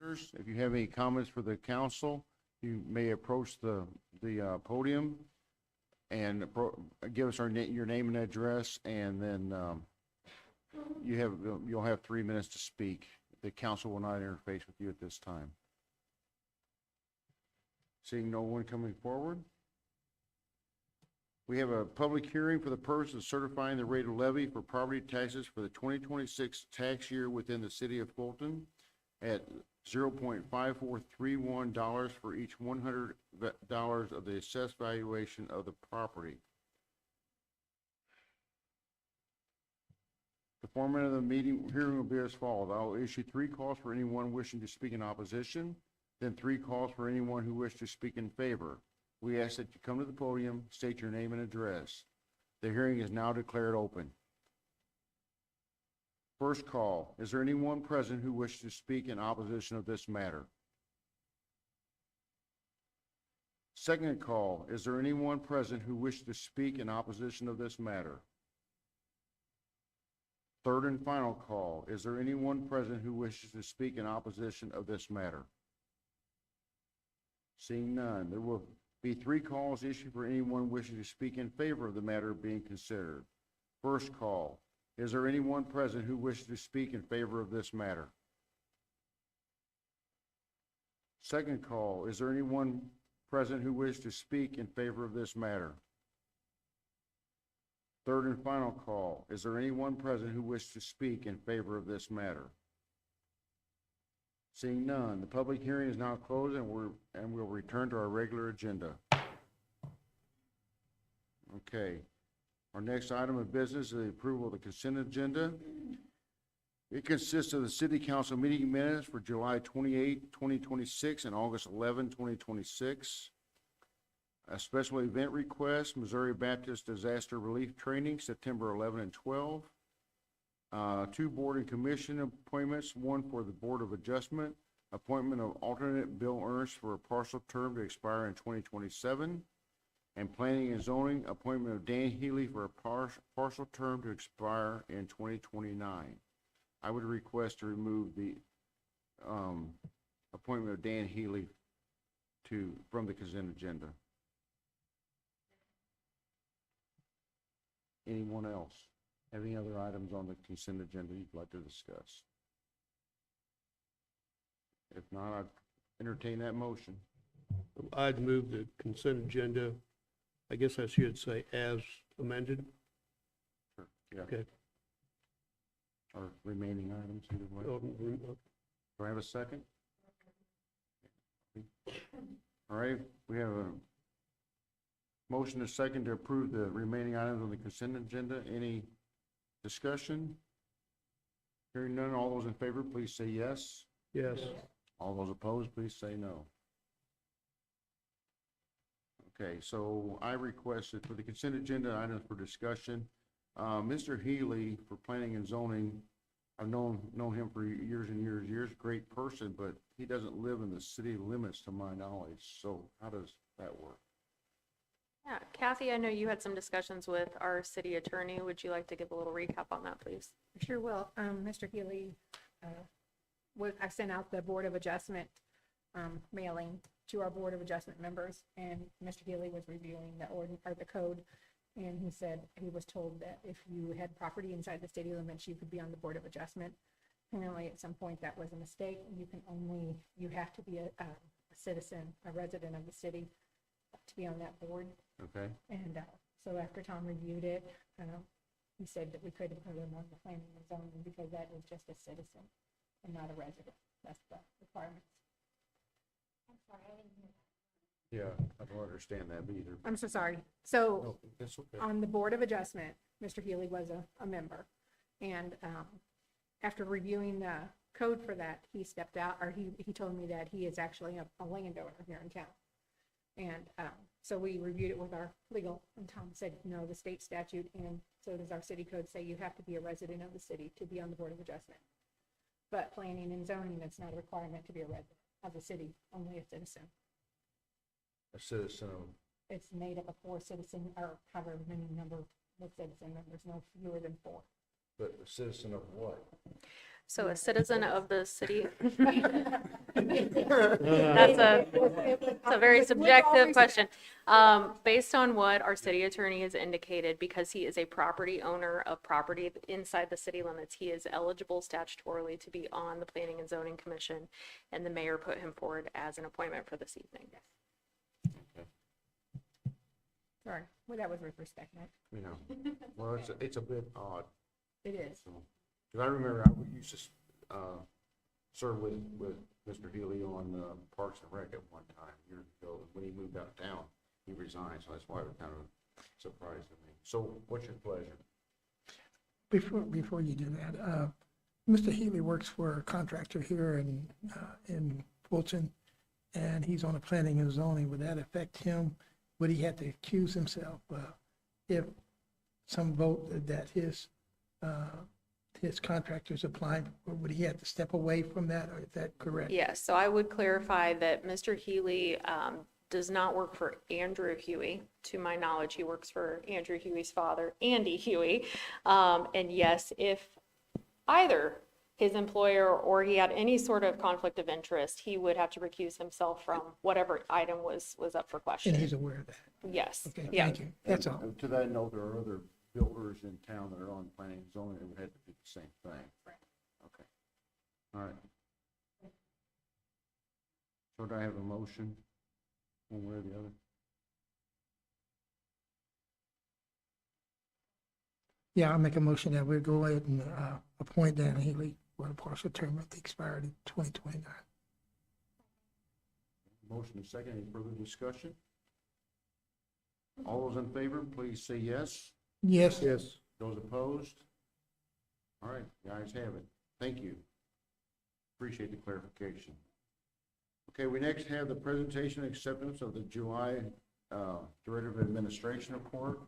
If you have any comments for the council, you may approach the podium and give us your name and address, and then you'll have 3 minutes to speak. The council will not interface with you at this time. Seeing no one coming forward, we have a public hearing for the purpose of certifying the rate of levy for property taxes for the 2026 tax year within the city of Fulton at $0.5431 for each $100 of the assessed valuation of the property. The format of the hearing will be as follows. I will issue 3 calls for anyone wishing to speak in opposition, then 3 calls for anyone who wishes to speak in favor. We ask that you come to the podium, state your name and address. The hearing is now declared open. First call, is there anyone present who wishes to speak in opposition of this matter? Second call, is there anyone present who wishes to speak in opposition of this matter? Third and final call, is there anyone present who wishes to speak in opposition of this matter? Seeing none, there will be 3 calls issued for anyone wishing to speak in favor of the matter being considered. First call, is there anyone present who wishes to speak in favor of this matter? Second call, is there anyone present who wishes to speak in favor of this matter? Third and final call, is there anyone present who wishes to speak in favor of this matter? Seeing none, the public hearing is now closed and we'll return to our regular agenda. Okay. Our next item of business is the approval of the consent agenda. It consists of the City Council meeting minutes for July 28, 2026 and August 11, 2026. A special event request, Missouri Baptist Disaster Relief Training, September 11 and 12. 2 board and commission appointments, 1 for the Board of Adjustment, appointment of alternate Bill Ernst for a partial term to expire in 2027, and Planning and Zoning, appointment of Dan Healy for a partial term to expire in 2029. I would request to remove the appointment of Dan Healy from the consent agenda. Anyone else have any other items on the consent agenda you'd like to discuss? If not, I'd entertain that motion. I'd move the consent agenda, I guess I should say as amended. Sure. Yeah. Okay. Or remaining items, either way. Do I have a second? All right, we have a motion and a second to approve the remaining items on the consent agenda. Any discussion? Hearing none, all those in favor, please say yes. Yes. All those opposed, please say no. Okay, so I requested for the consent agenda items for discussion, Mr. Healy for Planning and Zoning. I've known him for years and years, great person, but he doesn't live in the city limits to my knowledge. So how does that work? Yeah, Kathy, I know you had some discussions with our city attorney. Would you like to give a little recap on that, please? Sure will. Mr. Healy, I sent out the Board of Adjustment mailing to our Board of Adjustment members, and Mr. Healy was reviewing the code, and he said he was told that if you had property inside the city limits, you could be on the Board of Adjustment. Apparently, at some point, that was a mistake. You have to be a citizen, a resident of the city to be on that board. Okay. And so after Tom reviewed it, he said that we couldn't put him on the planning and zoning because that is just a citizen and not a resident. That's the requirements. I'm sorry, I didn't hear that. Yeah, I don't understand that either. I'm so sorry. So No, that's okay. on the Board of Adjustment, Mr. Healy was a member. And after reviewing the code for that, he stepped out, or he told me that he is actually a landowner here in town. And so we reviewed it with our legal, and Tom said, no, the state statute, and so does our city code, say you have to be a resident of the city to be on the Board of Adjustment. But planning and zoning, that's not a requirement to be a resident of the city, only a citizen. A citizen of. It's made up of 4 citizen, or however many number of citizen members, no fewer than 4. But a citizen of what? So a citizen of the city? That's That's a very subjective question. Based on what our city attorney has indicated, because he is a property owner of property inside the city limits, he is eligible statutorily to be on the Planning and Zoning Commission, and the mayor put him forward as an appointment for this evening. Sorry, well, that was with respect, right? You know, well, it's a bit odd. It is. So, because I remember I used to, serve with Mr. Healy on, Parks and Rec at one time, years ago. When he moved out of town, he resigned, so that's why it was kind of surprising me. So what's your pleasure? Before you do that, Mr. Healy works for a contractor here in Fulton, and he's on the planning and zoning. Would that affect him? Would he have to accuse himself if some vote that his contractor's applying, or would he have to step away from that, or is that correct? Yes, so I would clarify that Mr. Healy does not work for Andrew Huey. To my knowledge, he works for Andrew Huey's father, Andy Huey. And yes, if either his employer or he had any sort of conflict of interest, he would have to recuse himself from whatever item was up for And question. he's aware of that? Yes, Okay, yeah. thank you. That's all. And to that note, there are other builders in town that are on planning and zoning that would have to do the same thing. Okay. All right. So do I have a motion, one way or the other? Yeah, I'll make a motion that we go ahead and appoint Dan Healy for a partial term at the expired in 2029. Motion and second, any further discussion? All those in favor, please say yes. Yes. Yes. Those opposed? All right, the ayes have it. Thank you. Appreciate the clarification. Okay, we next have the presentation and acceptance of the July Director of Administration report.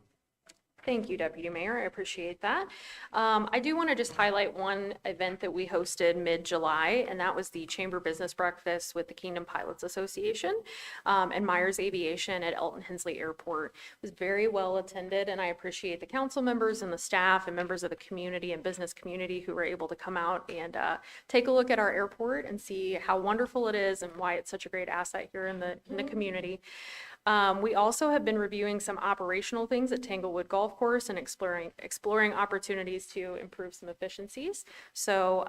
Thank you, Deputy Mayor. I appreciate that. I do want to just highlight one event that we hosted mid-July, and that was the Chamber Business Breakfast with the Kingdom Pilots Association and Myers Aviation at Elton Hensley Airport. It was very well attended, and I appreciate the council members and the staff and members of the community and business community who were able to come out and take a look at our airport and see how wonderful it is and why it's such a great asset here in the community. We also have been reviewing some operational things at Tanglewood Golf Course and exploring opportunities to improve some efficiencies. So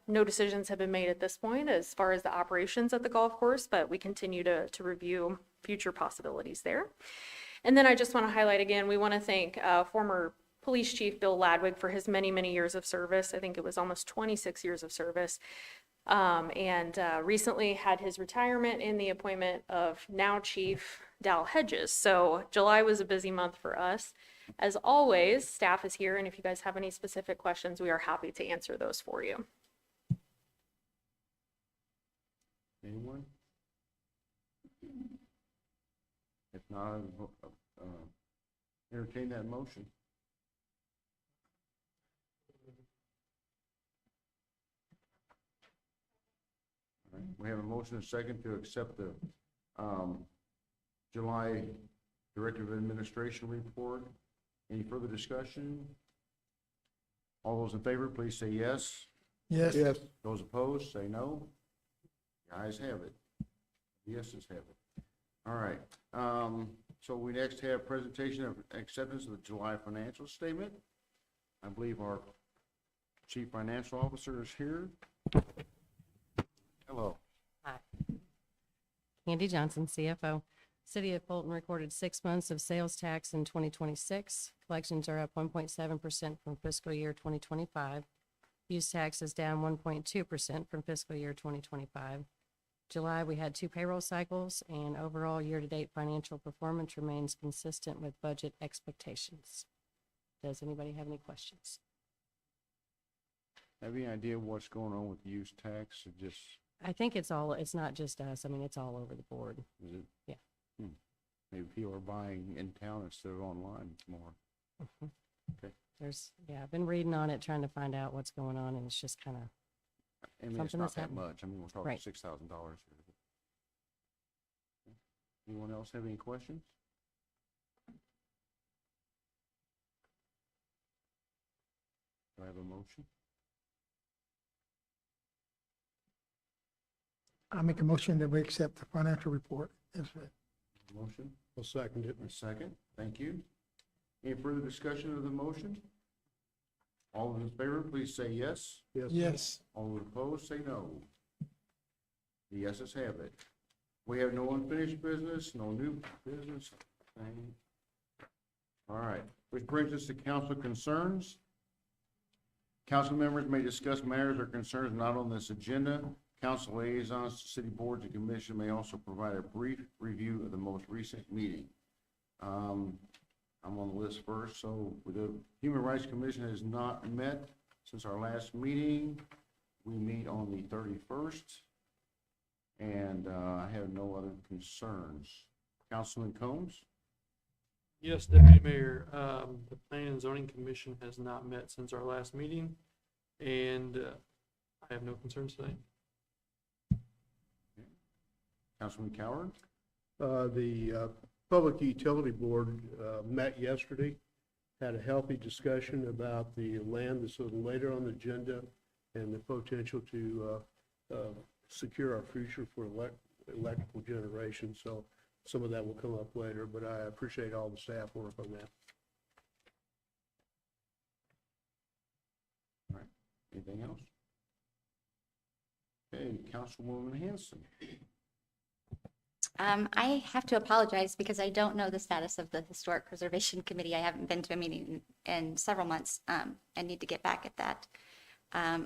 no decisions have been made at this point as far as the operations at the golf course, but we continue to review future possibilities there. And then I just want to highlight again, we want to thank former Police Chief Bill Ladwig for his many, many years of service. I think it was almost 26 years of service. And recently had his retirement in the appointment of now Chief Dal Hedges. So July was a busy month for us. As always, staff is here, and if you guys have any specific questions, we are happy to answer those for you. Anyone? If not, entertain that motion. All right, we have a motion and a second to accept the July Director of Administration report. Any further discussion? All those in favor, please say yes. Yes. Yes. Those opposed, say no. The ayes have it. The yeses have it. All right. So we next have presentation of acceptance of the July financial statement. I believe our Chief Financial Officer is here. Hello. Hi. Candy Johnson, CFO. City of Fulton recorded 6 months of sales tax in 2026. Collections are up 1.7% from fiscal year 2025. Use tax is down 1.2% from fiscal year 2025. July, we had 2 payroll cycles, and overall year-to-date financial performance remains consistent with budget expectations. Does anybody have any questions? Have any idea what's going on with the use tax? It just, I think it's not just us. I mean, it's all over the board. is it? Yeah. Maybe people are buying in town instead of online more. Mhm. Okay. I've been reading on it, trying to find out what's going on, and it's just kind of, I mean, it's Something not that's that happening. much. I mean, we're talking Right. $6,000 here. Anyone else have any questions? Do I have a motion? I make a motion that we accept the financial report as read. Motion, I'll second it. a second. Thank you. Any further discussion of the motion? All those in favor, please say yes. Yes. All those opposed, say no. The yeses have it. We have no unfinished business, no new business. Thing. All right, which brings us to council concerns. Council members may discuss matters or concerns not on this agenda. Council liaisons to city boards and commission may also provide a brief review of the most recent meeting. I'm on the list first, so the Human Rights Commission has not met since our last meeting. We meet on the 31st, and I have no other concerns. Councilman Combs? Yes, Deputy Mayor, the Planning and Zoning Commission has not met since our last meeting, and I have no concerns today. Councilman Coward? The Public Utility Board met yesterday, had a healthy discussion about the land that's later on the agenda and the potential to secure our future for electrical generation. So some of that will come up later, but I appreciate all the staff work on that. All right, anything else? Okay, Councilwoman Hanson. I have to apologize because I don't know the status of the Historic Preservation Committee. I haven't been to a meeting in several months. I need to get back at that.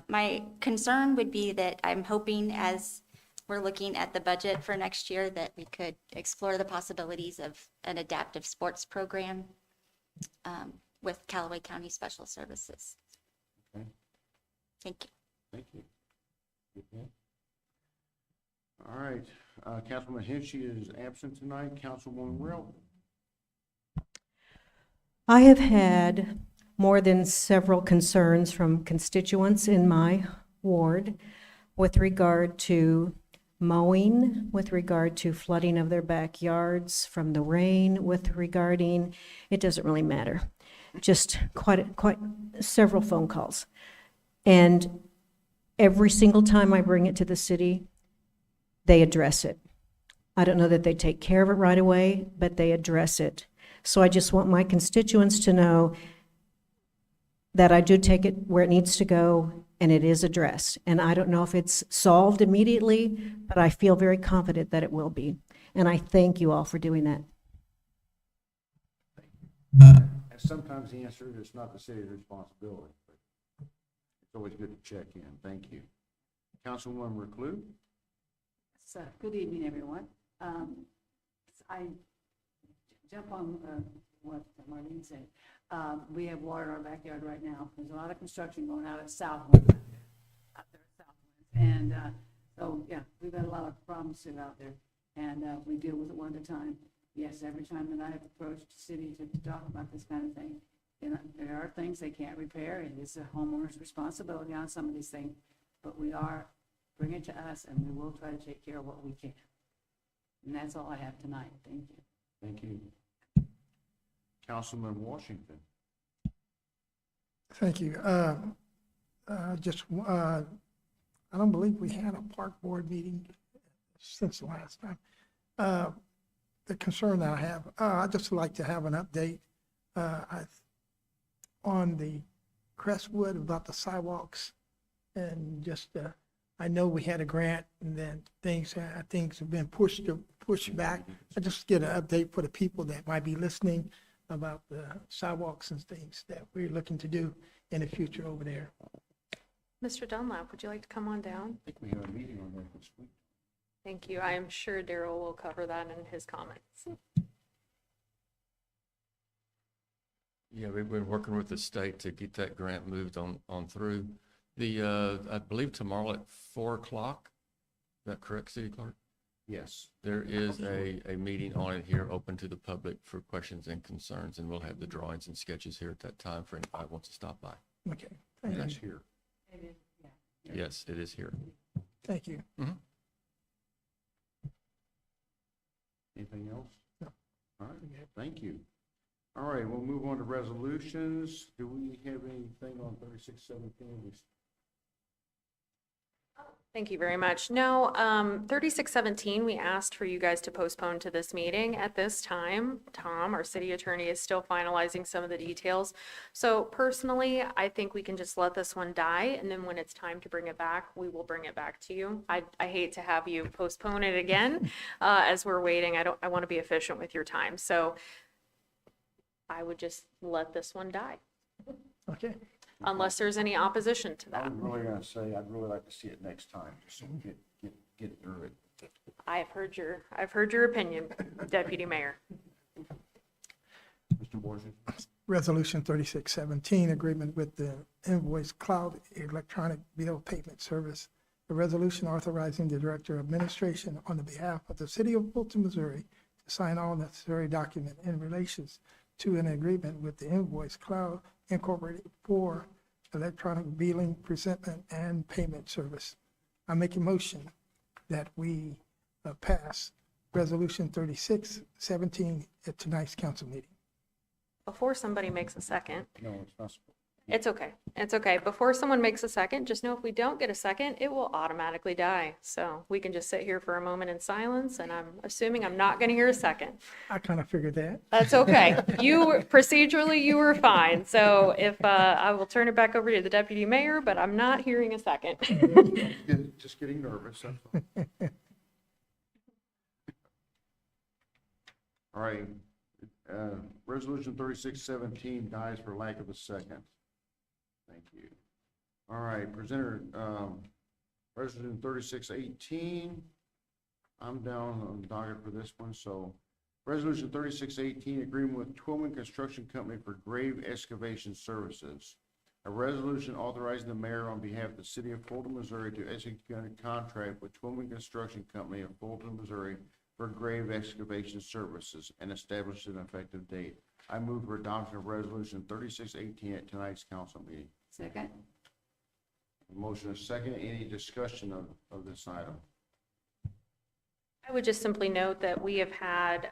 My concern would be that I'm hoping, as we're looking at the budget for next year, that we could explore the possibilities of an adaptive sports program with Callaway County Special Services. Okay. Thank you. Thank you. Okay. All right, Councilman Hinchy is absent tonight. Councilwoman Rel. I have had more than several concerns from constituents in my ward with regard to mowing, with regard to flooding of their backyards from the rain, with regarding, it doesn't really matter, just quite several phone calls. And every single time I bring it to the city, they address it. I don't know that they take care of it right away, but they address it. So I just want my constituents to know that I do take it where it needs to go and it is addressed. And I don't know if it's solved immediately, but I feel very confident that it will be. And I thank you all for doing that. And sometimes the answer is not the city's responsibility, but it's always good to check in. Thank you. Councilwoman Reclus? So, good evening, everyone. I jump on what Marlene said. We have water in our backyard right now. There's a lot of construction going out at Southwind, out there at Southwind. And so, yeah, we've got a lot of problems too out there, and we deal with it one at a time. Yes, every time that I have approached the city to talk about this kind of thing, you know, there are things they can't repair. It is a homeowner's responsibility on some of these things, but we are bring it to us, and we will try to take care of what we can. And that's all I have tonight. Thank you. Thank you. Councilman Washington? Thank you. I don't believe we had a park board meeting since the last time. The concern that I have, I'd just like to have an update on the Crestwood about the sidewalks, and just I know we had a grant and then things have been pushed back. I just get an update for the people that might be listening about the sidewalks and things that we're looking to do in the future over there. Mr. Dunlap, would you like to come on down? I think we have a meeting on that this week. Thank you. I am sure Daryl will cover that in his comments. Yeah, we've been working with the state to get that grant moved on through. I believe tomorrow at 4 o'clock, is that correct, City Clerk? Yes. There is a meeting on it here, open to the public for questions and concerns, and we'll have the drawings and sketches here at that time for anybody who wants to stop by. Okay, thank That's you. here. It is, yeah. Yes, it is here. Thank you. Anything else? No. All right, thank you. All right, we'll move on to resolutions. Do we have anything on 3617? Thank you very much. No, 3617, we asked for you guys to postpone to this meeting. At this time, Tom, our city attorney, is still finalizing some of the details. So personally, I think we can just let this one die, and then when it's time to bring it back, we will bring it back to you. I hate to have you postpone it again as we're waiting. I want to be efficient with your time. So I would just let this one die, Okay, unless there's any opposition to I that. was really gonna say, I'd really like to see it next time, just so we get it through it. I've heard your opinion, Deputy Mayor. Mr. Borges? Resolution 3617, agreement with the Invoice Cloud Electronic Bill Payment Service. A resolution authorizing the Director of Administration on the behalf of the City of Fulton, Missouri, to sign all necessary document in relations to an agreement with the Invoice Cloud Incorporated for electronic billing, presentment, and payment service. I make a motion that we pass Resolution 3617 at tonight's council meeting. Before somebody makes a second, No, it's not. it's okay. It's okay. Before someone makes a second, just know if we don't get a second, it will automatically die. So we can just sit here for a moment in silence, and I'm assuming I'm not going to hear a second. I kind of figured that. That's okay. Procedurally, you were fine. So if, I will turn it back over to the deputy mayor, but I'm not hearing a second. Just getting nervous, that's all. All right, resolution 3617 dies for lack of a second. Thank you. All right, presenter, resolution 3618. I'm down on the docket for this one, so resolution 3618, agreement with Twillman Construction Company for grave excavation services. A resolution authorizing the mayor on behalf of the city of Fulton, Missouri to execute a contract with Twillman Construction Company of Fulton, Missouri for grave excavation services and establish an effective date. I move for adoption of resolution 3618 at tonight's council meeting. Second? Motion is second. Any discussion of this item? I would just simply note that we have had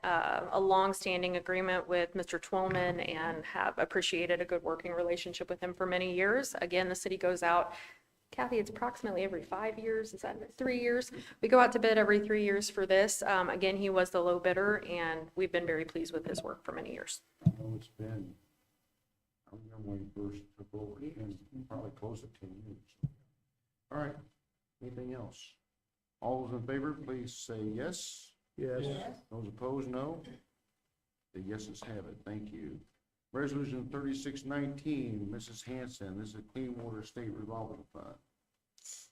a long-standing agreement with Mr. Twillman and have appreciated a good working relationship with him for many years. Again, the city goes out, Kathy, it's approximately every 5 years, is that 3 years? We go out to bid every 3 years for this. Again, he was the low bidder, and we've been very pleased with his work for many years. I know it's been, I remember when he first took over, and probably close to 10 years. All right, anything else? All those in favor, please say yes. Yes. Those opposed, no. The yeses have it. Thank you. Resolution 3619, Mrs. Hanson, this is a Clean Water State Revolving Fund.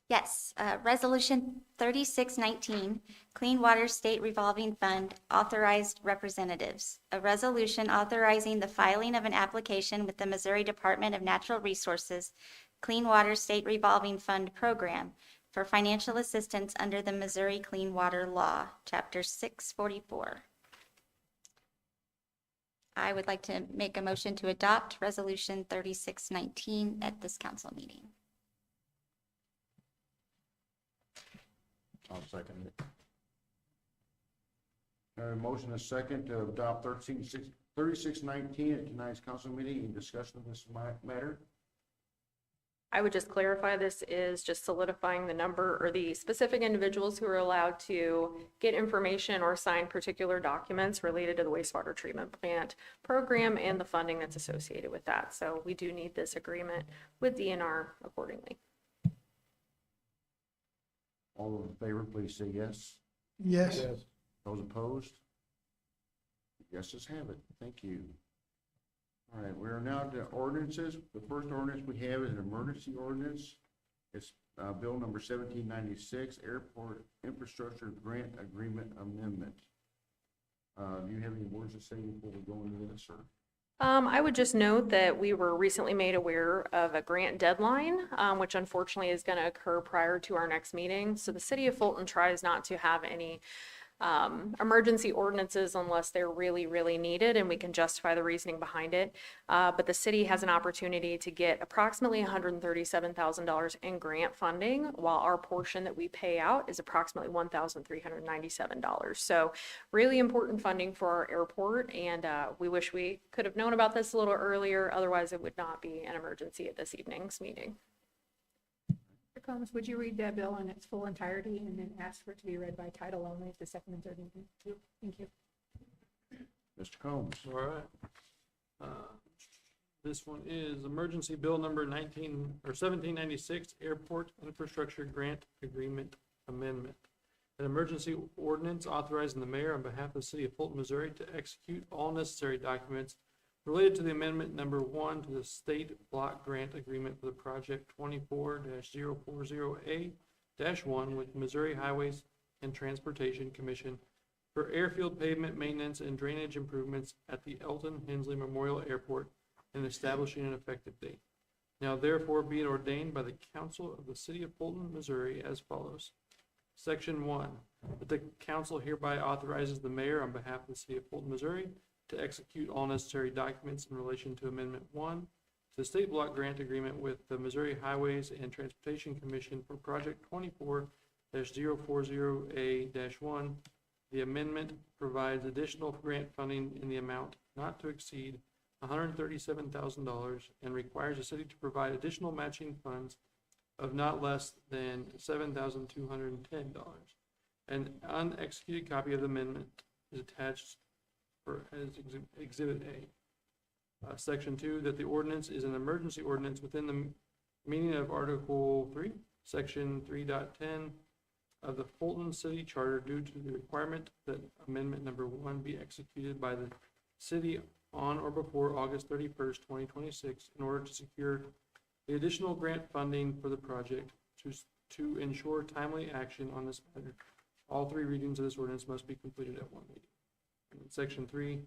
Yes, Resolution 3619, Clean Water State Revolving Fund, authorized representatives. A resolution authorizing the filing of an application with the Missouri Department of Natural Resources Clean Water State Revolving Fund Program for financial assistance under the Missouri Clean Water Law, Chapter 644. I would like to make a motion to adopt Resolution 3619 at this council meeting. I'll second it. Motion is second to adopt 3619 at tonight's council meeting. Any discussion of this matter? I would just clarify, this is just solidifying the number or the specific individuals who are allowed to get information or sign particular documents related to the wastewater treatment plant program and the funding that's associated with that. So we do need this agreement with DNR accordingly. All those in favor, please say yes. Yes. Those opposed? Yeses have it. Thank you. All right, we are now to ordinances. The first ordinance we have is an emergency ordinance. It's bill number 1796, Airport Infrastructure Grant Agreement Amendment. Do you have any words to say before we go into this, or? I would just note that we were recently made aware of a grant deadline, which unfortunately is going to occur prior to our next meeting. So the city of Fulton tries not to have any emergency ordinances unless they're really, really needed and we can justify the reasoning behind it. But the city has an opportunity to get approximately $137,000 in grant funding, while our portion that we pay out is approximately $1,397. So really important funding for our airport, and we wish we could have known about this a little earlier. Otherwise, it would not be an emergency at this evening's meeting. Mr. Combs, would you read that bill in its full entirety and then ask for it to be read by title only at the second and third reading? Thank you. Mr. Combs? All right. This one is emergency bill number 1796, Airport Infrastructure Grant Agreement Amendment. An emergency ordinance authorizing the mayor on behalf of the city of Fulton, Missouri to execute all necessary documents related to the amendment number 1 to the state block grant agreement for the project 24-040A-1 with Missouri Highways and Transportation Commission for airfield pavement maintenance and drainage improvements at the Elton Hensley Memorial Airport and establishing an effective date. Now therefore be it ordained by the council of the city of Fulton, Missouri as follows. Section 1, that the council hereby authorizes the mayor on behalf of the city of Fulton, Missouri to execute all necessary documents in relation to Amendment 1 to the state block grant agreement with the Missouri Highways and Transportation Commission for Project 24-040A-1. The amendment provides additional grant funding in the amount not to exceed $137,000 and requires the city to provide additional matching funds of not less than $7,210. An unexecuted copy of the amendment is attached as Exhibit A. Section 2, that the ordinance is an emergency ordinance within the meaning of Article 3, Section 3.10 of the Fulton City Charter due to the requirement that Amendment Number 1 be executed by the city on or before August 31st, 2026, in order to secure the additional grant funding for the project to ensure timely action on this matter. All 3 readings of this ordinance must be completed at 1 meeting. And in Section 3,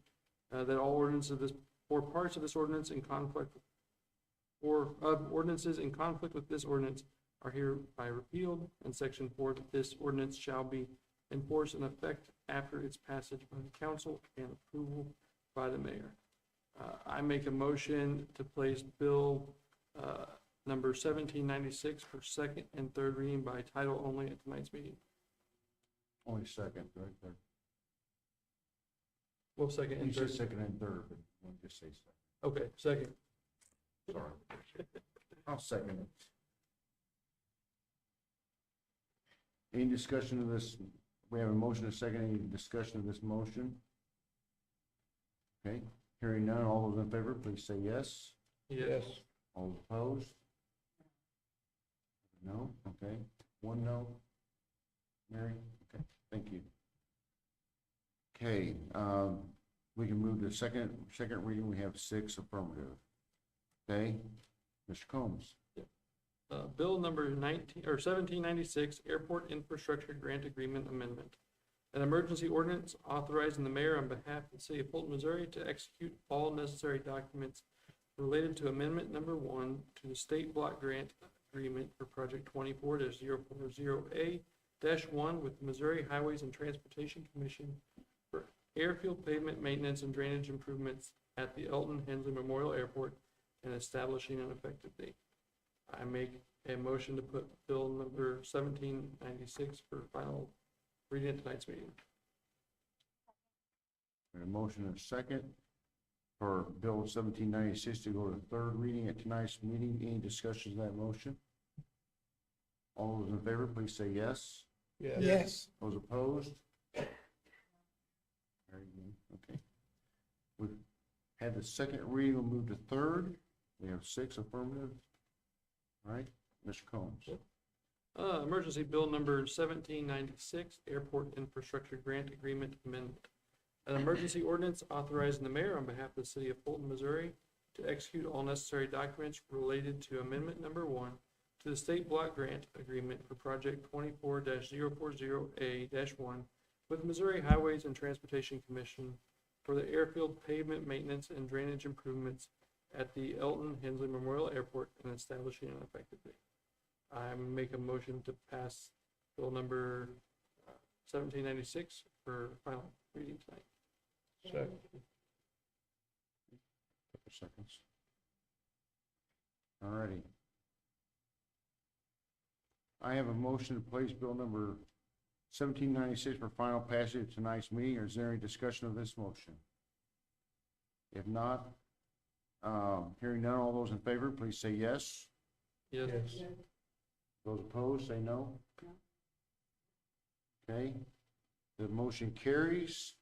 that all ordinances of this, or parts of this ordinance in conflict, or of ordinances in conflict with this ordinance are hereby repealed. And Section 4, that this ordinance shall be enforced in effect after its passage by the council and approval by the mayor. I make a motion to place bill number 1796 for second and third reading by title only at tonight's meeting. Only second, right there. Well, second You and said third. second and third, but we'll just say second. Okay, second. Sorry. I'll second it. Any discussion of this? We have a motion, a second. Any discussion of this motion? Okay, hearing none. All those in favor, please say yes. Yes. All opposed? No? Okay. 1 no. Mary? Okay, thank you. Okay, we can move to second reading. We have 6 affirmative. Okay, Mr. Combs. Bill number 1796, Airport Infrastructure Grant Agreement Amendment. An emergency ordinance authorizing the mayor on behalf of the city of Fulton, Missouri to execute all necessary documents related to Amendment Number 1 to the state block grant agreement for Project 24-040A-1 with the Missouri Highways and Transportation Commission for airfield pavement maintenance and drainage improvements at the Elton Hensley Memorial Airport and establishing an effective date. I make a motion to put bill number 1796 for final reading at tonight's meeting. A motion and a second for Bill 1796 to go to third reading at tonight's meeting. Any discussions of that motion? All those in favor, please say yes. Yes. Those opposed? Very good. Okay. We've had the second reading. We'll move to third. We have 6 affirmative. All right, Mr. Combs. Emergency bill number 1796, Airport Infrastructure Grant Agreement Amendment. An emergency ordinance authorizing the mayor on behalf of the city of Fulton, Missouri to execute all necessary documents related to Amendment Number 1 to the state block grant agreement for Project 24-040A-1 with Missouri Highways and Transportation Commission for the airfield pavement maintenance and drainage improvements at the Elton Hensley Memorial Airport and establishing an effective date. I make a motion to pass bill number 1796 for final reading tonight. Second. Couple seconds. All righty. I have a motion to place bill number 1796 for final passage at tonight's meeting. Or is there any discussion of this motion? If not, hearing none, all those in favor, please say yes. Yes. Those opposed, say no. Okay, the motion carries.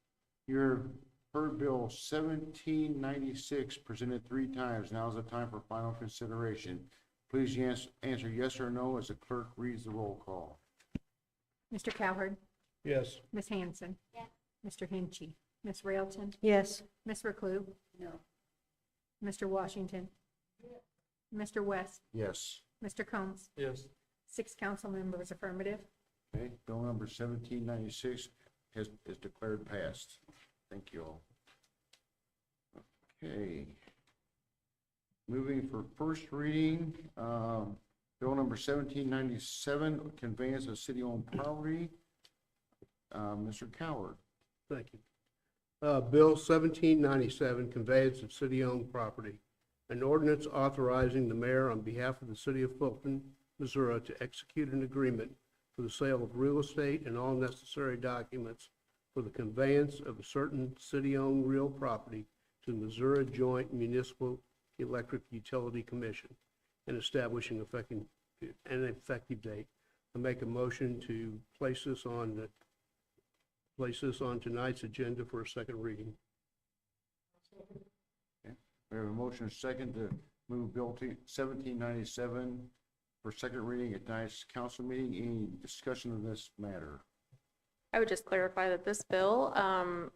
Your heard Bill 1796 presented 3 times. Now is the time for final consideration. Please answer yes or no as the clerk reads the roll call. Mr. Cowherd, Yes. Ms. Hanson. Yes. Mr. Hinchey, Ms. Railton, Yes. Ms. Reclue, No. Mr. Washington, Mr. West, Yes. Mr. Combs. Yes. 6 council members affirmative. Okay, bill number 1796 is declared passed. Thank you all. Okay. Moving for first reading, bill number 1797, conveyance of city-owned property. Mr. Coward. Thank you. Bill 1797, conveyance of city-owned property. An ordinance authorizing the mayor on behalf of the city of Fulton, Missouri, to execute an agreement for the sale of real estate and all necessary documents for the conveyance of a certain city-owned real property to the Missouri Joint Municipal Electric Utility Commission and establishing an effective date. I make a motion to place this on tonight's agenda for a second reading. We have a motion and a second to move bill 1797 for second reading at tonight's council meeting. Any discussion of this matter? I would just clarify that this bill,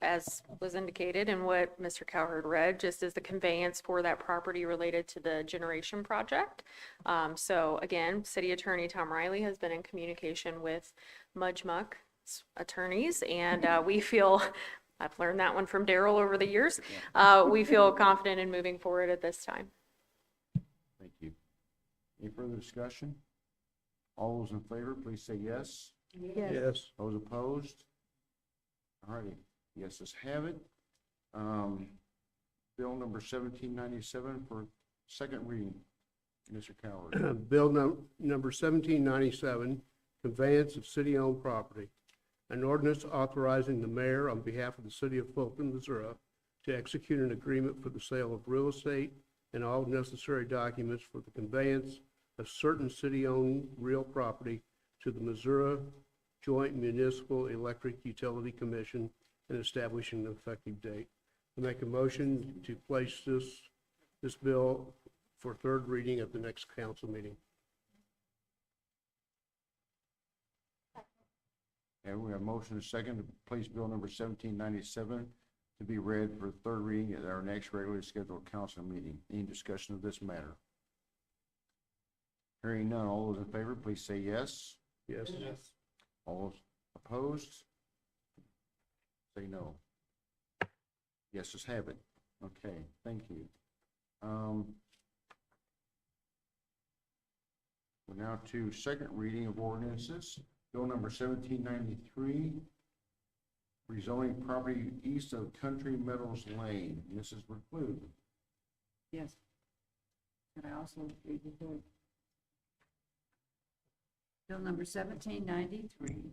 as was indicated in what Mr. Cowherd read, just is the conveyance for that property related to the generation project. So again, City Attorney Tom Riley has been in communication with Mudgemuck's attorneys, and we feel, I've learned that one from Daryl over the years, we feel confident in moving forward at this time. Thank you. Any further discussion? All those in favor, please say yes. Yes. Those opposed? All righty, yeses have it. Bill number 1797 for second reading. Mr. Coward. Bill number 1797, conveyance of city-owned property. An ordinance authorizing the mayor on behalf of the city of Fulton, Missouri, to execute an agreement for the sale of real estate and all necessary documents for the conveyance of certain city-owned real property to the Missouri Joint Municipal Electric Utility Commission and establishing an effective date. I make a motion to place this bill for third reading at the next council meeting. And we have motion and second to place bill number 1797 to be read for third reading at our next regularly scheduled council meeting. Any discussion of this matter? Hearing none, all those in favor, please say yes. Yes. All those opposed? Say no. Yeses have it. Okay, thank you. We're now to second reading of ordinances. Bill number 1793, rezoning property east of Country Meadows Lane. Mrs. Reclue. Yes. Could I also read the third? Bill number 1793,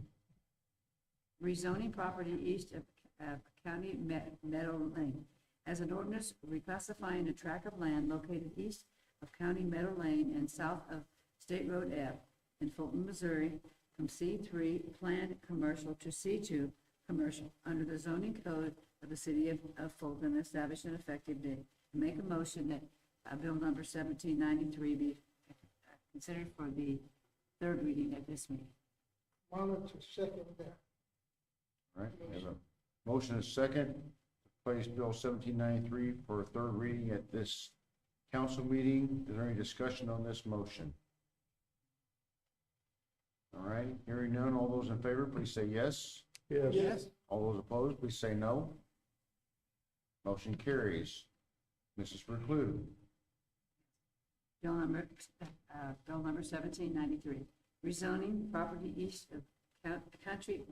rezoning property east of County Meadow Lane. As an ordinance reclassifying a tract of land located east of County Meadow Lane and south of State Road F in Fulton, Missouri, from C3 planned commercial to C2 commercial under the zoning code of the city of Fulton, establish an effective date. Make a motion that bill number 1793 be considered for the third reading at this meeting. Wanted to second that. All right, we have a motion and a second to place bill 1793 for a third reading at this council meeting. Is there any discussion on this motion? All right, hearing none, all those in favor, please say yes. Yes. All those opposed, please say no. Motion carries. Mrs. Reclue. Bill number 1793, rezoning property east of County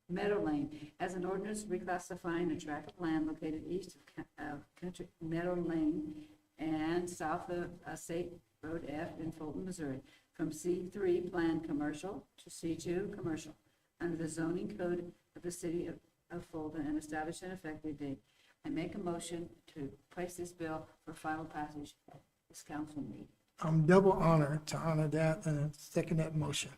Meadow Lane as an ordinance reclassifying a tract of land located east of Country Meadow Lane and south of State Road F in Fulton, Missouri, from C3 planned commercial to C2 commercial under the zoning code of the city of Fulton and establish an effective date. I make a motion to place this bill for final passage at this council meeting. I'm double honored to honor that and second that motion.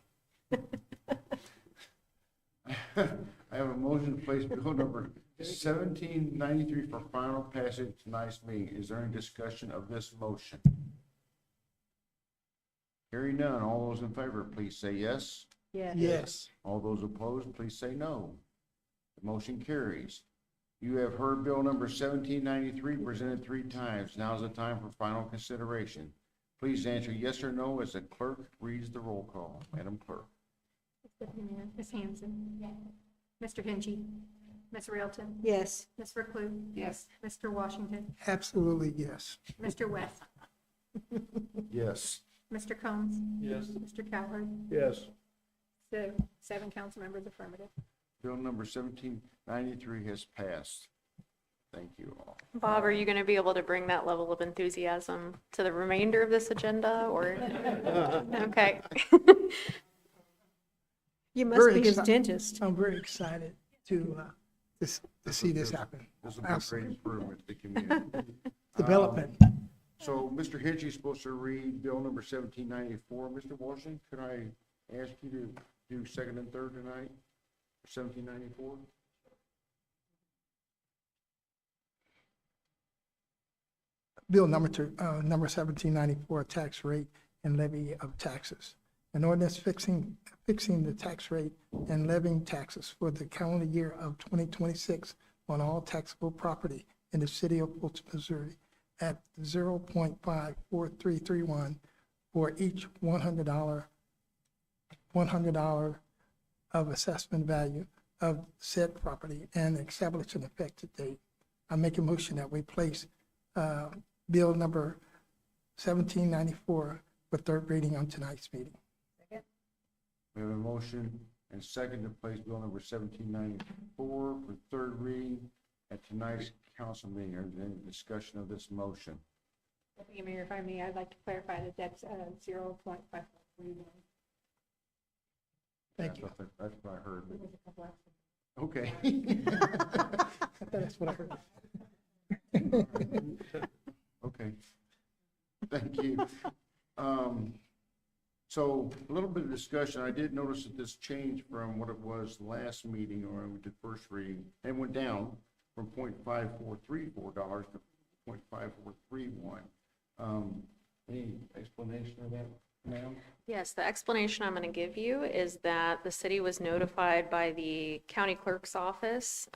I have a motion to place bill number 1793 for final passage at tonight's meeting. Is there any discussion of this motion? Hearing none, all those in favor, please say yes. Yes. All those opposed, please say no. The motion carries. You have heard bill number 1793 presented 3 times. Now is the time for final consideration. Please answer yes or no as the clerk reads the roll call. Madam Clerk. Deputy Mayor, Ms. Hanson. Mr. Hingy. Ms. Railton. Yes. Ms. Reclus. Yes. Mr. Washington. Absolutely, yes. Mr. West. Yes. Mr. Combs. Yes. Mr. Cowherd. Yes. So 7 council members affirmative. Bill number 1793 has passed. Thank you all. Bob, are you going to be able to bring that level of enthusiasm to the remainder of this agenda, or? Okay. You must Very be his exci- dentist. I'm very excited to see this happen. This will be a great Absolutely. improvement to the community. Development. So Mr. Hitchie is supposed to read bill number 1794. Mr. Washington, could I ask you to do second and third tonight for 1794? Bill number 1794, tax rate and levy of taxes. An ordinance fixing the tax rate and levying taxes for the calendar year of 2026 on all taxable property in the city of Fulton, Missouri at 0.54331 for each $100 of assessment value of said property and establish an effective date. I make a motion that we place bill number 1794 for third reading on tonight's meeting. We have a motion and second to place bill number 1794 for third reading at tonight's council meeting. Is there any discussion of this motion? Deputy Mayor, if I may, I'd like to clarify that that's 0.531. Thank you. That's what I heard. There was a couple extra. Okay. That's what I heard. Okay. Thank you. So a little bit of discussion. I did notice that this changed from what it was last meeting or we did first reading. It went down from $0.5434 to $0.5431. Any explanation of that, ma'am? Yes, the explanation I'm going to give you is that the city was notified by the county clerk's office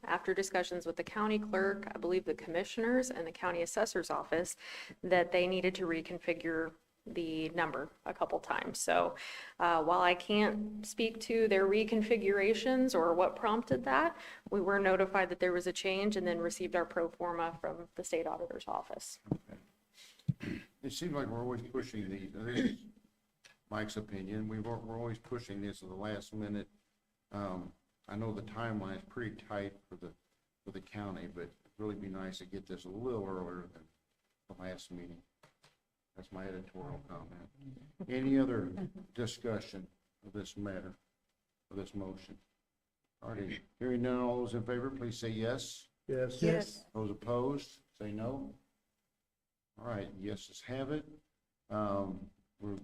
after discussions with the county clerk, I believe the commissioners and the county assessor's office, that they needed to reconfigure the number a couple times. So while I can't speak to their reconfigurations or what prompted that, we were notified that there was a change and then received our pro forma from the state auditor's office. It seems like we're always pushing these. This is Mike's opinion. We're always pushing this at the last minute. I know the timeline is pretty tight for the county, but it'd really be nice to get this a little earlier than the last meeting. That's my editorial comment. Any other discussion of this matter, of this motion? All righty, hearing none, all those in favor, please say yes. Yes. Yes. Those opposed, say no. All right, yeses have it. We've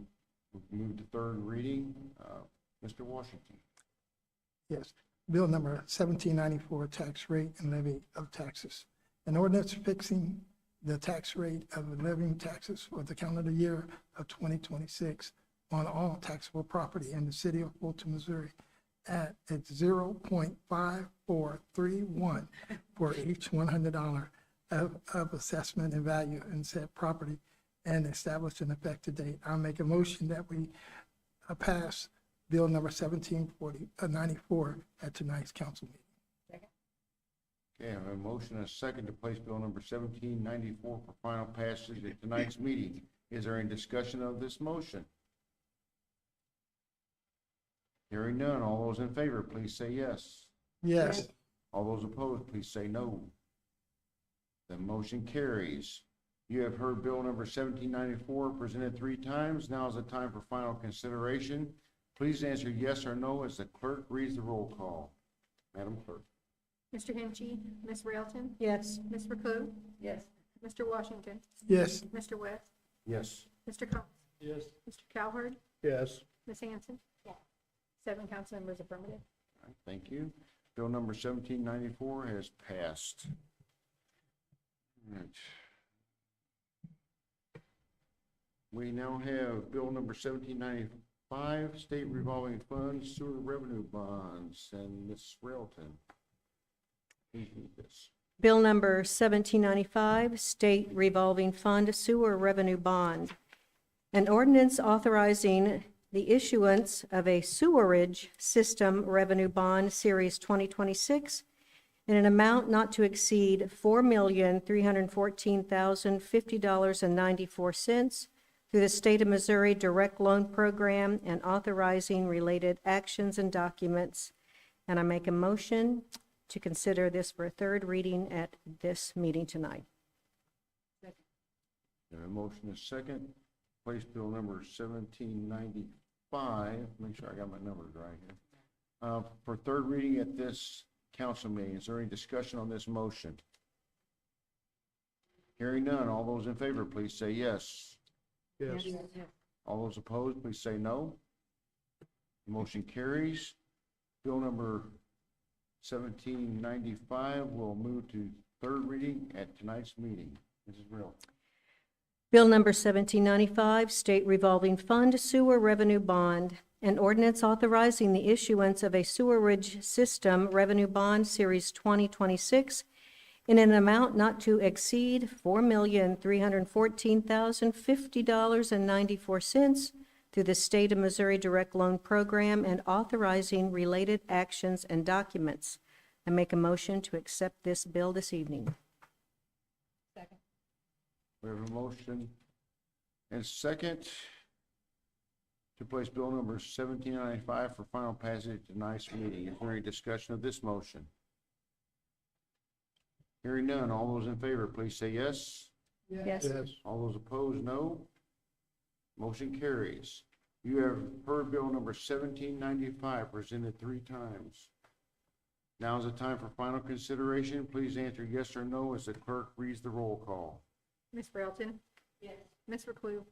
moved to third reading. Mr. Washington. Yes. Bill number 1794, tax rate and levy of taxes. An ordinance fixing the tax rate of levying taxes for the calendar year of 2026 on all taxable property in the city of Fulton, Missouri at 0.5431 for each $100 of assessment and value in said property and establish an effective date. I'll make a motion that we pass bill number 1794 at tonight's council meeting. Okay, I have a motion and a second to place bill number 1794 for final passage at tonight's meeting. Is there any discussion of this motion? Hearing none, all those in favor, please say yes. Yes. All those opposed, please say no. The motion carries. You have heard bill number 1794 presented 3 times. Now is the time for final consideration. Please answer yes or no as the clerk reads the roll call. Madam Clerk. Mr. Hinchey, Ms. Railton, Yes. Ms. Reclus, Yes. Mr. Washington, Yes. Mr. West, Yes. Mr. Combs? Yes. Mr. Cowherd? Yes. Ms. Hanson? 7 council members affirmative. All right, thank you. Bill number 1794 has passed. All right. We now have bill number 1795, state revolving funds, sewer revenue bonds, and Ms. Railton. Please read this. Bill number 1795, State Revolving Fund Sewer Revenue Bond. An ordinance authorizing the issuance of a sewerage system revenue bond, Series 2026, in an amount not to exceed $4,314,050.94 through the State of Missouri Direct Loan Program and authorizing related actions and documents. And I make a motion to consider this for a third reading at this meeting tonight. Got a motion is second. Place bill number 1795, make sure I got my numbers right here. For third reading at this council meeting. Is there any discussion on this motion? Hearing none, all those in favor, please say yes. Yes. All those opposed, please say no. Motion carries. Bill number 1795 will move to third reading at tonight's meeting. Mrs. Real. Bill number 1795, State Revolving Fund Sewer Revenue Bond. An ordinance authorizing the issuance of a sewerage system revenue bond, Series 2026, in an amount not to exceed $4,314,050.94 through the State of Missouri Direct Loan Program and authorizing related actions and documents. I make a motion to accept this bill this evening. We have a motion and second to place bill number 1795 for final passage at tonight's meeting. Is there any discussion of this motion? Hearing none, all those in favor, please say yes. Yes. Yes. All those opposed, no. Motion carries. You have heard bill number 1795 presented 3 times. Now is the time for final consideration. Please answer yes or no as the clerk reads the roll call. Ms. Railton? Yes. Ms. Reclue?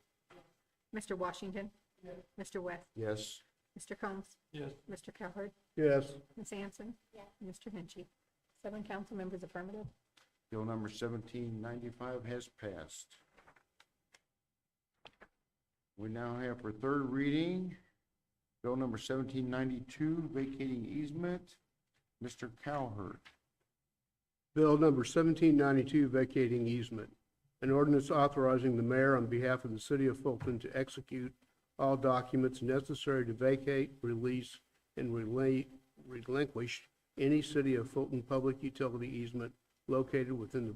Mr. Washington? Yes. Mr. West? Yes. Mr. Combs? Yes. Mr. Cowherd? Yes. Ms. Hanson? Yes. Mr. Hinchey. 7 council members affirmative. Bill number 1795 has passed. We now have for third reading, bill number 1792, vacating easement. Mr. Cowherd. Bill number 1792, vacating easement. An ordinance authorizing the mayor on behalf of the city of Fulton to execute all documents necessary to vacate, release, and relinquish any city of Fulton public utility easement located within the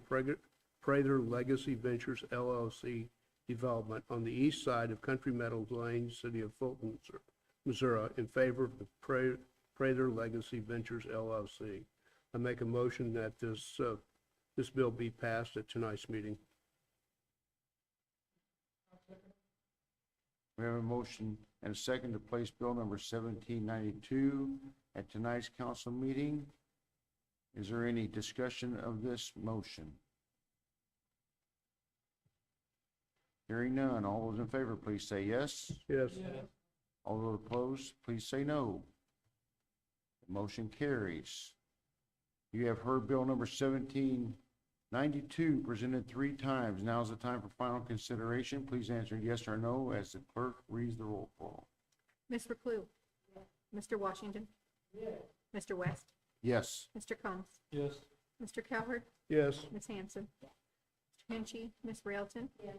Prather Legacy Ventures LLC development on the east side of Country Meadows Lane, city of Fulton, Missouri, in favor of the Prather Legacy Ventures LLC. I make a motion that this bill be passed at tonight's meeting. We have a motion and a second to place bill number 1792 at tonight's council meeting. Is there any discussion of this motion? Hearing none, all those in favor, please say yes. Yes. All those opposed, please say no. The motion carries. You have heard bill number 1792 presented 3 times. Now is the time for final consideration. Please answer yes or no as the clerk reads the roll call. Ms. Reclue? Mr. Washington? Yes. Mr. West? Yes. Mr. Combs? Yes. Mr. Cowherd? Yes. Ms. Hanson? Yes. Mr. Hinchey? Ms. Railton? Yes.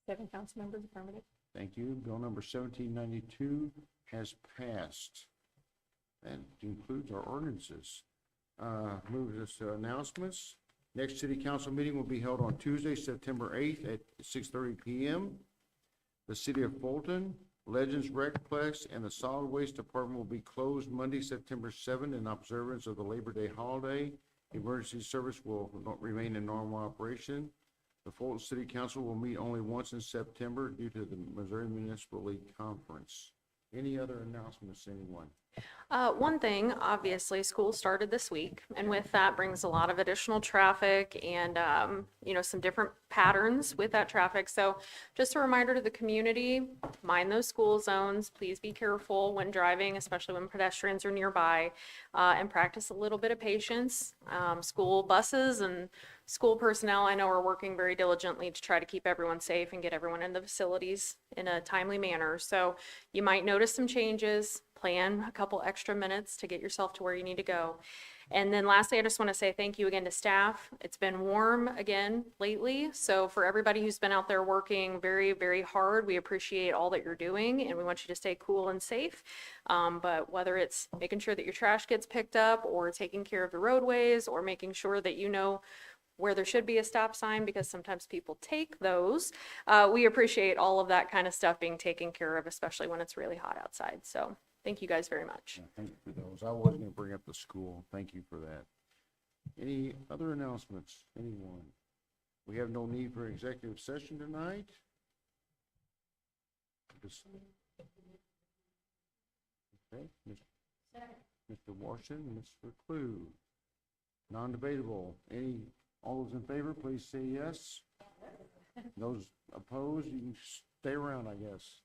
7 council members affirmative. Thank you. Bill number 1792 has passed. That concludes our ordinances. Moves us to announcements. Next city council meeting will be held on Tuesday, September 8th at 6:30 p.m. The city of Fulton, Legends Recplex, and the Solid Waste Department will be closed Monday, September 7th in observance of the Labor Day holiday. Emergency service will remain in normal operation. The Fulton City Council will meet only once in September due to the Missouri Municipal League Conference. Any other announcements, anyone? One thing, obviously, school started this week, and with that brings a lot of additional traffic and, some different patterns with that traffic. So just a reminder to the community, mind those school zones. Please be careful when driving, especially when pedestrians are nearby, and practice a little bit of patience. School buses and school personnel, I know, are working very diligently to try to keep everyone safe and get everyone in the facilities in a timely manner. So you might notice some changes. Plan a couple extra minutes to get yourself to where you need to go. And then lastly, I just want to say thank you again to staff. It's been warm again lately. So for everybody who's been out there working very, very hard, we appreciate all that you're doing and we want you to stay cool and safe. But whether it's making sure that your trash gets picked up or taking care of the roadways or making sure that you know where there should be a stop sign because sometimes people take those. We appreciate all of that kind of stuff being taken care of, especially when it's really hot outside. So thank you guys very much. Yeah, thank you for those. I was gonna bring up the school. Thank you for that. Any other announcements? Anyone? We have no need for executive session tonight. Okay, Mr. Washington, Mr. Clue. Non-debatable. All those in favor, please say yes. Those opposed, you can stay around, I guess.